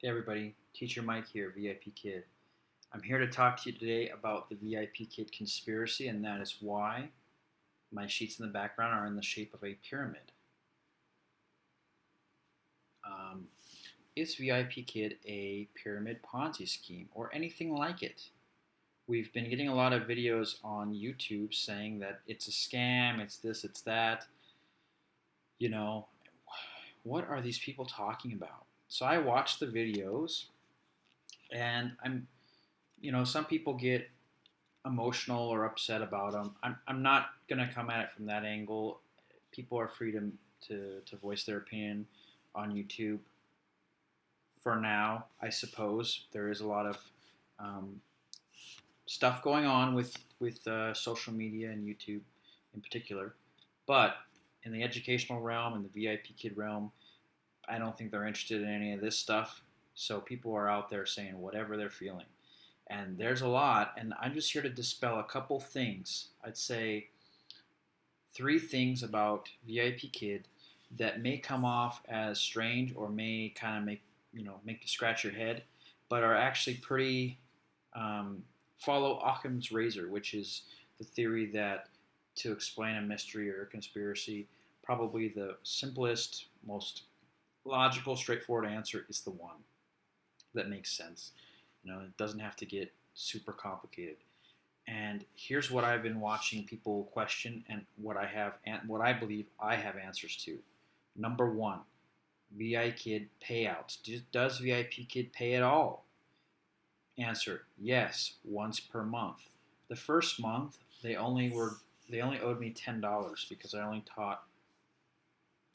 Hey everybody, Teacher Mike here, VIP Kid. I'm here to talk to you today about the VIP Kid conspiracy, and that is why my sheets in the background are in the shape of a pyramid. Um, is VIP Kid a pyramid Ponzi scheme or anything like it? We've been getting a lot of videos on YouTube saying that it's a scam, it's this, it's that. You know, what are these people talking about? So I watched the videos, and some people get emotional or upset about them. I'm not going to come at it from that angle. People are free to voice their opinion on YouTube for now, I suppose. There is a lot of um, stuff going on with social media and YouTube in particular. But in the educational realm and the VIP kid realm, I don't think they're interested in any of this stuff. So people are out there saying whatever they're feeling. And there's a lot, and I'm just here to dispel a couple things. I'd say three things about VIP Kid that may come off as strange or may kind of make you scratch your head, but are actually pretty follow Occam's razor, which is the theory that to explain a mystery or a conspiracy, probably the simplest, most logical, straightforward answer is the one that makes sense. It doesn't have to get super complicated. And here's what I've been watching people question, and what I believe I have answers to. Number one, VI Kid payouts. Does VIP Kid pay at all? Answer: yes, once per month. The first month they only owed me $10 because I only taught,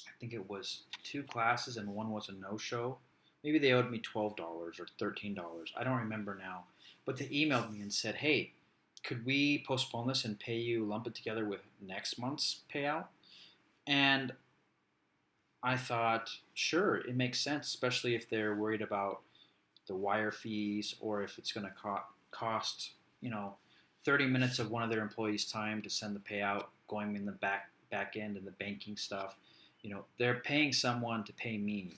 I think it was two classes and one was a no-show. Maybe they owed me $12 or $13. I don't remember now. But they emailed me and said, hey, could we postpone this and pay you, lump it together with next month's payout? And I thought, sure, it makes sense, especially if they're worried about the wire fees or if it's going to cost, 30 minutes of one of their employees' time to send the payout going in the back end and the banking stuff. They're paying someone to pay me.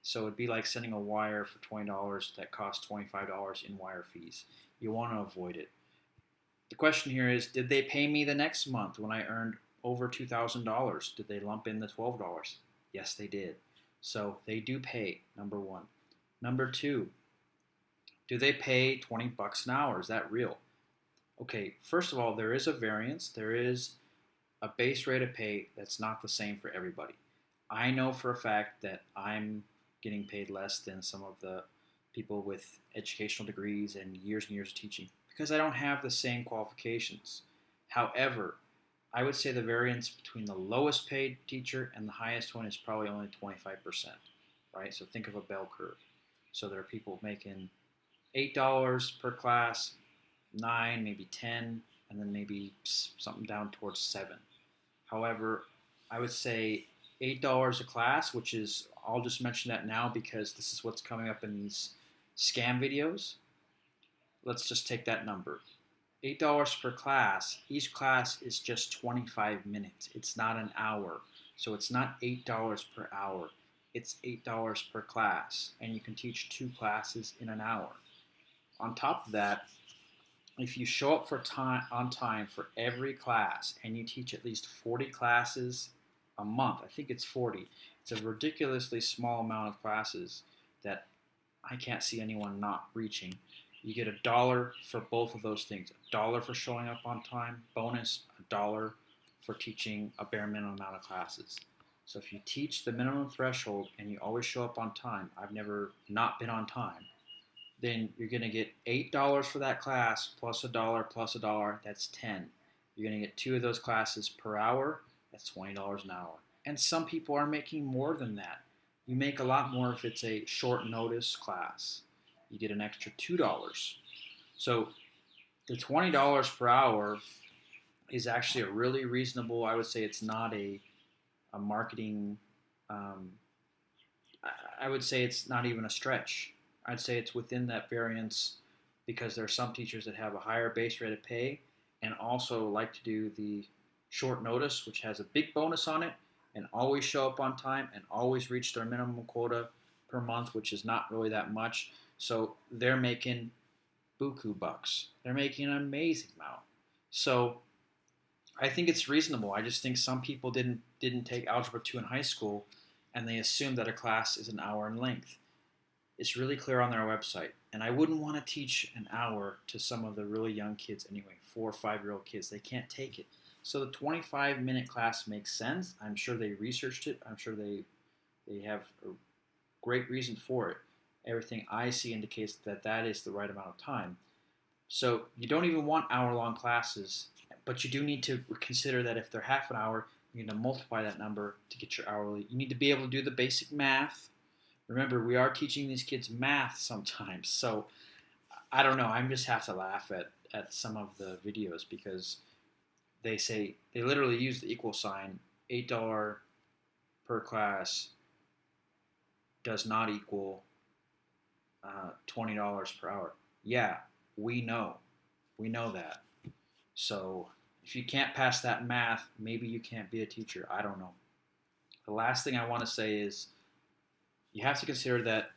So it'd be like sending a wire for $20 that costs $25 in wire fees. You want to avoid it. The question here is, did they pay me the next month when I earned over $2,000? Did they lump in the $12? Yes, they did. So they do pay, number one. Number two, do they pay 20 bucks an hour? Is that real? Okay, first of all, there is a variance. There is a base rate of pay that's not the same for everybody. I know for a fact that I'm getting paid less than some of the people with educational degrees and years of teaching because I don't have the same qualifications. However, I would say the variance between the lowest paid teacher and the highest one is probably only 25%, right? So think of a bell curve. So there are people making $8 per class, 9, maybe 10, and then maybe something down towards 7. However, I would say $8 a class, which is, I'll just mention that now because this is what's coming up in these scam videos. Let's just take that number. $8 per class. Each class is just 25 minutes. It's not an hour. So it's not $8 per hour. It's $8 per class. And you can teach 2 classes in an hour. On top of that, if you show up on time for every class and you teach at least 40 classes a month, I think it's 40. It's a ridiculously small amount of classes that I can't see anyone not reaching. You get $1 for both of those things. $1 for showing up on time, bonus $1 for teaching a bare minimum amount of classes. So if you teach the minimum threshold and you always show up on time, I've never not been on time, then you're going to get $8 for that class plus $1 plus $1. That's 10. You're going to get 2 of those classes per hour. That's $20 an hour. And some people are making more than that. You make a lot more if it's a short notice class. You get an extra $2. So the $20 per hour is actually a really reasonable, I would say it's not a marketing, um, I would say it's not even a stretch. I'd say it's within that variance because there are some teachers that have a higher base rate of pay and also like to do the short notice, which has a big bonus on it, and always show up on time and always reach their minimum quota. per month, which is not really that much. So they're making buku bucks. They're making an amazing amount. So I think it's reasonable. I just think some people didn't take algebra 2 in high school, and they assume that a class is an hour in length. It's really clear on their website, and I wouldn't want to teach an hour to some of the really young kids anyway, 4 or 5 year old kids. They can't take it. So the 25-minute class makes sense. I'm sure they researched it. I'm sure they have a great reason for it. Everything I see indicates that that is the right amount of time. So you don't even want hour-long classes, but you do need to consider that if they're half an hour, you need to multiply that number to get your hourly. You need to be able to do the basic math. Remember, we are teaching these kids math sometimes. So I don't know. I just have to laugh at some of the videos because they literally use the equal sign. $8 per class does not equal $20 per hour. Yeah, we know. We know that. So if you can't pass that math, maybe you can't be a teacher. I don't know. The last thing I want to say is you have to consider that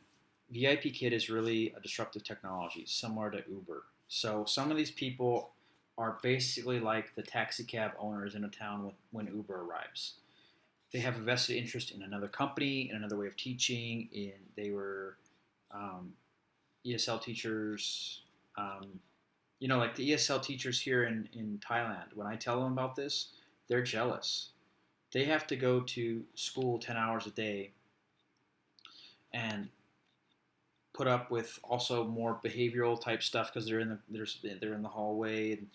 VIPKid is really a disruptive technology, similar to Uber. So some of these people are basically like the taxi cab owners in a town when Uber arrives. They have a vested interest in another company, in another way of teaching. They were ESL teachers. Like the ESL teachers here in Thailand. When I tell them about this, they're jealous. They have to go to school 10 hours a day and put up with also more behavioral type stuff because they're in the hallway and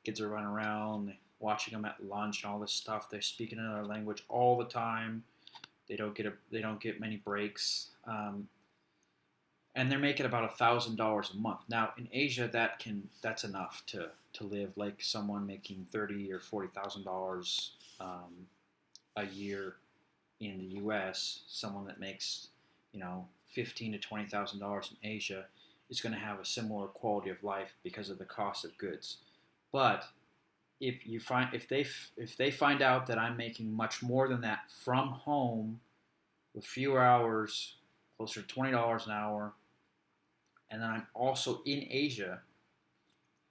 kids are running around watching them at lunch and all this stuff. They're speaking another language all the time. They don't get many breaks, and they're making about $1,000 a month. Now in Asia, that's enough to live like someone making $30,000 or $40,000 a year in the U.S. Someone that makes $15,000 to $20,000 in Asia is going to have a similar quality of life because of the cost of goods. But if they find out that I'm making much more than that from home with fewer hours, closer to $20 an hour, and then I'm also in Asia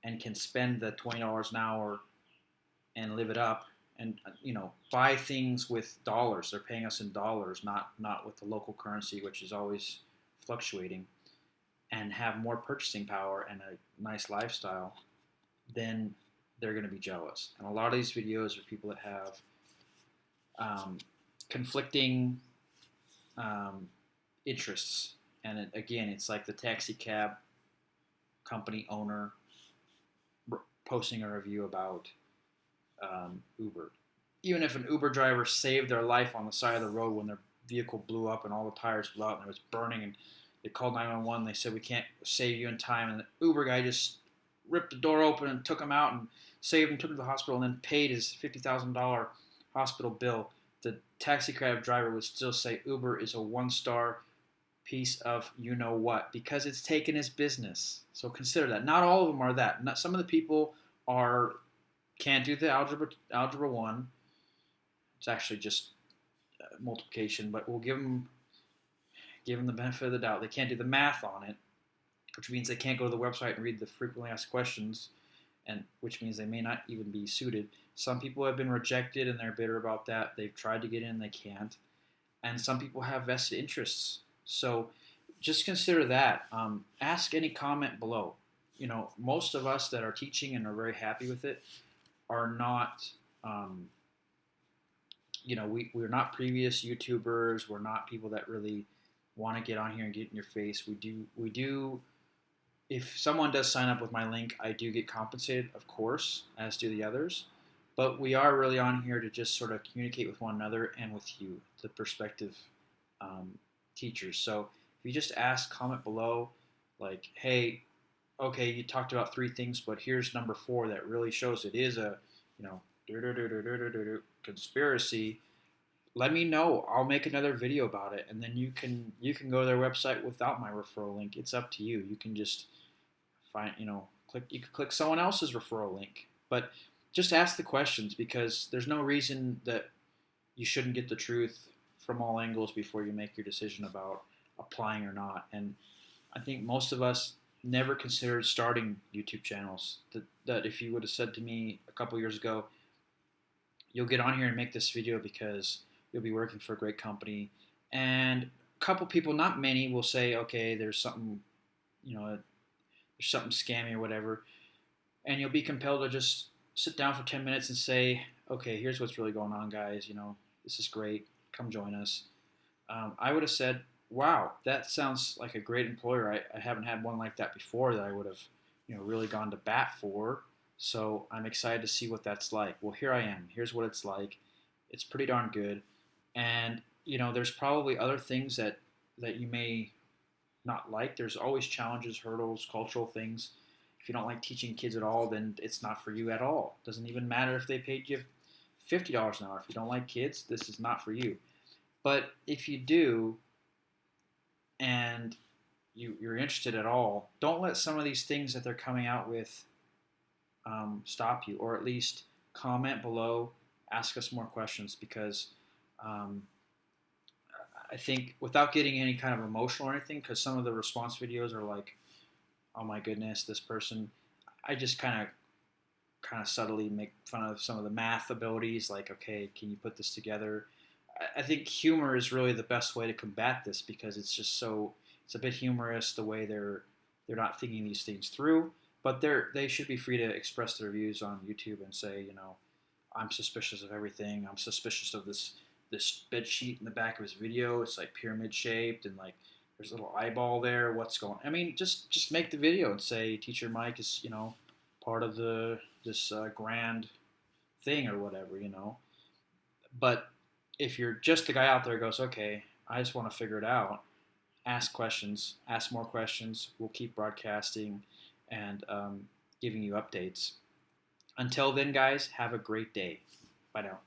and can spend the $20 an hour and live it up and buy things with dollars. They're paying us in dollars, not with the local currency, which is always fluctuating, and have more purchasing power and a nice lifestyle, then they're going to be jealous. And a lot of these videos are people that have conflicting interests. And again, it's like the taxi cab company owner posting a review about Uber. Even if an Uber driver saved their life on the side of the road when their vehicle blew up and all the tires blew out and it was burning, and they called 911, they said, we can't save you in time, and the Uber guy just ripped the door open and took him out and saved him, took him to the hospital, and then paid his $50,000 hospital bill, the taxi cab driver would still say Uber is a one-star piece of you-know-what because it's taken his business. So consider that. Not all of them are that. Some of the people can't do the algebra 1. It's actually just multiplication, but we'll give them the benefit of the doubt. They can't do the math on it, which means they can't go to the website and read the frequently asked questions, and which means they may not even be suited. Some people have been rejected and they're bitter about that. They've tried to get in, they can't. And some people have vested interests. So just consider that. Ask any comment below. Most of us that are teaching and are very happy with it are not, we're not previous YouTubers. We're not people that really want to get on here and get in your face. We do. If someone does sign up with my link, I do get compensated, of course, as do the others. But we are really on here to just sort of communicate with one another and with you, the prospective teachers. So if you just comment below, like, hey, okay, you talked about 3 things, but here's number 4 that really shows it is a, conspiracy. Let me know. I'll make another video about it, and then you can go to their website without my referral link. It's up to you. You can just click someone else's referral link, but just ask the questions because there's no reason that you shouldn't get the truth from all angles before you make your decision about a applying or not. And I think most of us never considered starting YouTube channels. That if you would have said to me a couple years ago, you'll get on here and make this video because you'll be working for a great company, and a couple people, not many, will say, okay, there's something, you know, there's something scammy or whatever, and you'll be compelled to just sit down for 10 minutes and say, okay, here's what's really going on, guys. This is great. Come join us. I would have said, wow, that sounds like a great employer. I haven't had one like that before that I would have, really gone to bat for. So I'm excited to see what that's like. Well, here I am. Here's what it's like. It's pretty darn good. And, there's probably other things that you may not like. There's always challenges, hurdles, cultural things. If you don't like teaching kids at all, then it's not for you at all. It doesn't even matter if they paid you $50 an hour. If you don't like kids, this is not for you. But if you do, and you're interested at all, don't let some of these things that they're coming out with stop you, or at least comment below, ask us more questions, because um, I think without getting any kind of emotional or anything, because some of the response videos are like, oh my goodness, this person, I just kind of subtly make fun of some of the math abilities, like, okay, can you put this together? I think humor is really the best way to combat this, because it's just it's a bit humorous the way they're not thinking these things through, but they should be free to express their views on YouTube and say, I'm suspicious of everything. I'm suspicious of this bed sheet in the back of his video. It's like pyramid shaped, and like there's a little eyeball there. What's going? I mean, just make the video and say Teacher Mike is part of this grand thing or whatever. But if you're just the guy out there who goes, okay, I just want to figure it out, ask questions, ask more questions. We'll keep broadcasting and giving you updates. Until then, guys, have a great day. Bye now.